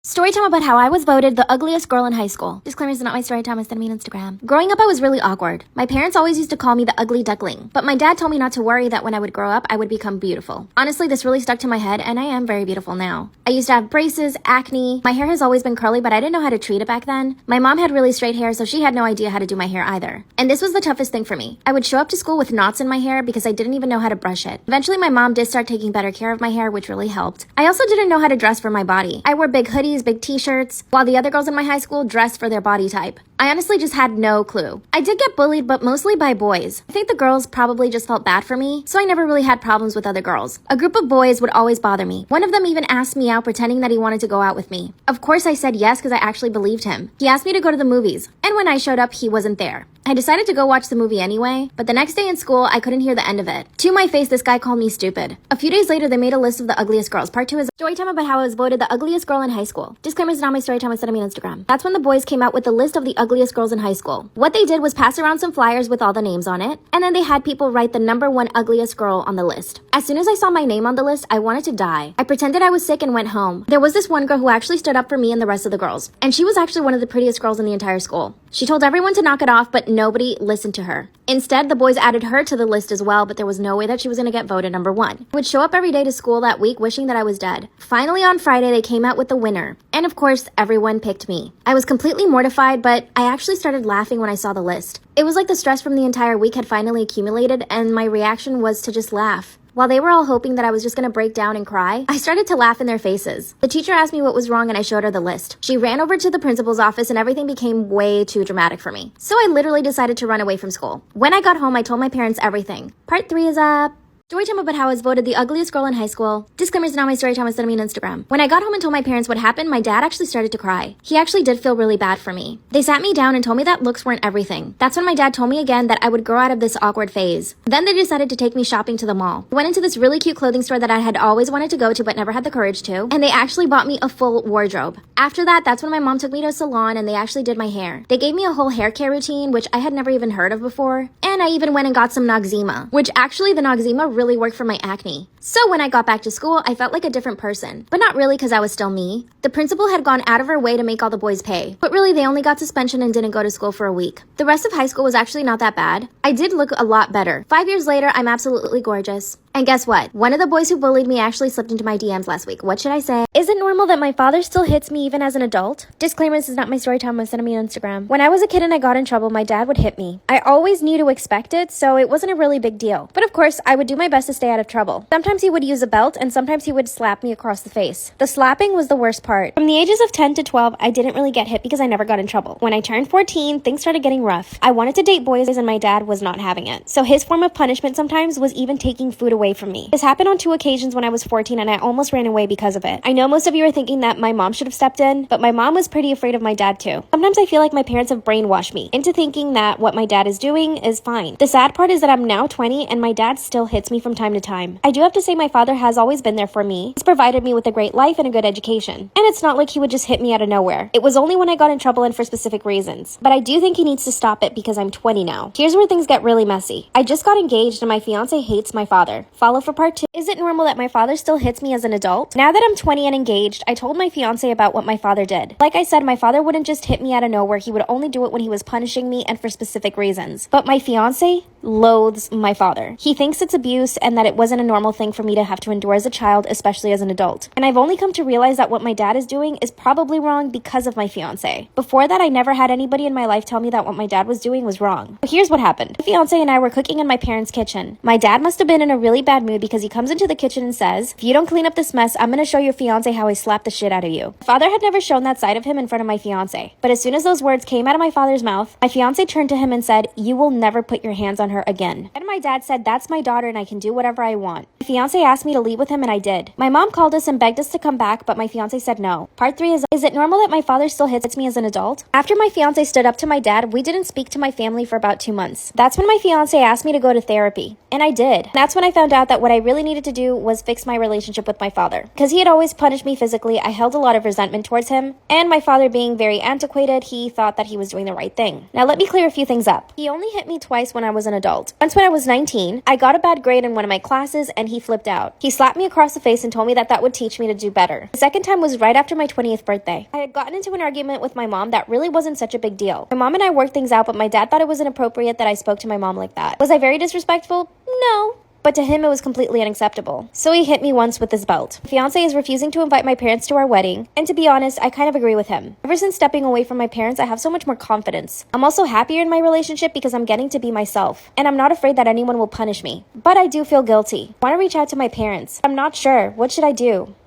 Story time about how I was voted the ugliest girl in high school. Disclaimer, is not my story time, it's sent me on Instagram. Growing up, I was really awkward. My parents always used to call me the ugly duckling, but my dad told me not to worry that when I would grow up, I would become beautiful. Honestly, this really stuck to my head, and I am very beautiful now. I used to have braces, acne, my hair has always been curly, but I didn't know how to treat it back then. My mom had really straight hair, so she had no idea how to do my hair either. And this was the toughest thing for me. I would show up to school with knots in my hair because I didn't even know how to brush it. Eventually, my mom did start taking better care of my hair, which really helped. I also didn't know how to dress for my body. I wore big hoodies, big t-shirts, while the other girls in my high school dressed for their body type. I honestly just had no clue. I did get bullied, but mostly by boys. I think the girls probably just felt bad for me, so I never really had problems with other girls. A group of boys would always bother me. One of them even asked me out, pretending that he wanted to go out with me. Of course I said yes because I actually believed him. He asked me to go to the movies, and when I showed up, he wasn't there. I decided to go watch the movie anyway, but the next day in school, I couldn't hear the end of it. To my face, this guy called me stupid. A few days later, they made a list of the ugliest girls. Part 2 is story time about how I was voted the ugliest girl in high school. Disclaimer, is not my story time, it's sent me on Instagram. That's when the boys came out with the list of the ugliest girls in high school. What they did was pass around some flyers with all the names on it, and then they had people write the #1 ugliest girl on the list. As soon as I saw my name on the list, I wanted to die. I pretended I was sick and went home. There was this one girl who actually stood up for me and the rest of the girls, and she was actually one of the prettiest girls in the entire school. She told everyone to knock it off, but nobody listened to her. Instead, the boys added her to the list as well, but there was no way that she was going to get voted #1. I would show up every day to school that week wishing that I was dead. Finally, on Friday, they came out with the winner. And of course, everyone picked me. I was completely mortified, but I actually started laughing when I saw the list. It was like the stress from the entire week had finally accumulated, and my reaction was to just laugh. While they were all hoping that I was just gonna break down and cry, I started to laugh in their faces. The teacher asked me what was wrong and I showed her the list. She ran over to the principal's office and everything became way too dramatic for me. So I literally decided to run away from school. When I got home, I told my parents everything. Part 3 is up. Story time about how I was voted the ugliest girl in high school. Disclaimer, is not my story time, it's sent me on Instagram. When I got home and told my parents what happened, my dad actually started to cry. He actually did feel really bad for me. They sat me down and told me that looks weren't everything. That's when my dad told me again that I would grow out of this awkward phase. Then they decided to take me shopping to the mall. We went into this really cute clothing store that I had always wanted to go to but never had the courage to, and they actually bought me a full wardrobe. After that, that's when my mom took me to a salon and they actually did my hair. They gave me a whole hair care routine, which I had never even heard of before, and I even went and got some Noxzema, which actually the Noxzema really worked for my acne. So when I got back to school, I felt like a different person. But not really because I was still me. The principal had gone out of her way to make all the boys pay. But really, they only got suspension and didn't go to school for a week. The rest of high school was actually not that bad. I did look a lot better. 5 years later, I'm absolutely gorgeous. And guess what? One of the boys who bullied me actually slipped into my DMs last week. What should I say? Is it normal that my father still hits me even as an adult? Disclaimer, this is not my story time, I'm sending me on Instagram. When I was a kid and I got in trouble, my dad would hit me. I always knew to expect it, so it wasn't a really big deal. But of course, I would do my best to stay out of trouble. Sometimes he would use a belt and sometimes he would slap me across the face. The slapping was the worst part. From the ages of 10 to 12, I didn't really get hit because I never got in trouble. When I turned 14, things started getting rough. I wanted to date boys and my dad was not having it. So his form of punishment sometimes was even taking food away from me. This happened on 2 occasions when I was 14 and I almost ran away because of it. I know most of you are thinking that my mom should have stepped in, but my mom was pretty afraid of my dad too. Sometimes I feel like my parents have brainwashed me into thinking that what my dad is doing is fine. The sad part is that I'm now 20 and my dad still hits me from time to time. I do have to say my father has always been there for me. He's provided me with a great life and a good education. And it's not like he would just hit me out of nowhere. It was only when I got in trouble and for specific reasons. But I do think he needs to stop it because I'm 20 now. Here's where things get really messy. I just got engaged and my fiance hates my father. Follow for part 2. Is it normal that my father still hits me as an adult? Now that I'm 20 and engaged, I told my fiance about what my father did. Like I said, my father wouldn't just hit me out of nowhere. He would only do it when he was punishing me and for specific reasons. But my fiance loathes my father. He thinks it's abuse and that it wasn't a normal thing for me to have to endure as a child, especially as an adult. And I've only come to realize that what my dad is doing is probably wrong because of my fiance. Before that, I never had anybody in my life tell me that what my dad was doing was wrong. But here's what happened. My fiance and I were cooking in my parents' kitchen. My dad must have been in a really bad mood because he comes into the kitchen and says, "If you don't clean up this mess, I'm gonna show your fiance how I slap the shit out of you." My father had never shown that side of him in front of my fiance. But as soon as those words came out of my father's mouth, my fiance turned to him and said, "You will never put your hands on her again." And my dad said, "That's my daughter and I can do whatever I want." My fiance asked me to leave with him and I did. My mom called us and begged us to come back, but my fiance said no. Part 3 is it normal that my father still hits me as an adult? After my fiance stood up to my dad, we didn't speak to my family for about 2 months. That's when my fiance asked me to go to therapy. And I did. That's when I found out that what I really needed to do was fix my relationship with my father. Because he had always punished me physically, I held a lot of resentment towards him. And my father being very antiquated, he thought that he was doing the right thing. Now let me clear a few things up. He only hit me twice when I was an adult. adult. Once when I was 19, I got a bad grade in one of my classes and he flipped out. He slapped me across the face and told me that would teach me to do better. The second time was right after my 20th birthday. I had gotten into an argument with my mom that really wasn't such a big deal. My mom and I worked things out, but my dad thought it was inappropriate that I spoke to my mom like that. Was I very disrespectful? No. But to him, it was completely unacceptable. So he hit me once with his belt. My fiance is refusing to invite my parents to our wedding, and to be honest, I kind of agree with him. Ever since stepping away from my parents, I have so much more confidence. I'm also happier in my relationship because I'm getting to be myself, and I'm not afraid that anyone will punish me. But I do feel guilty. I want to reach out to my parents. I'm not sure. What should I do?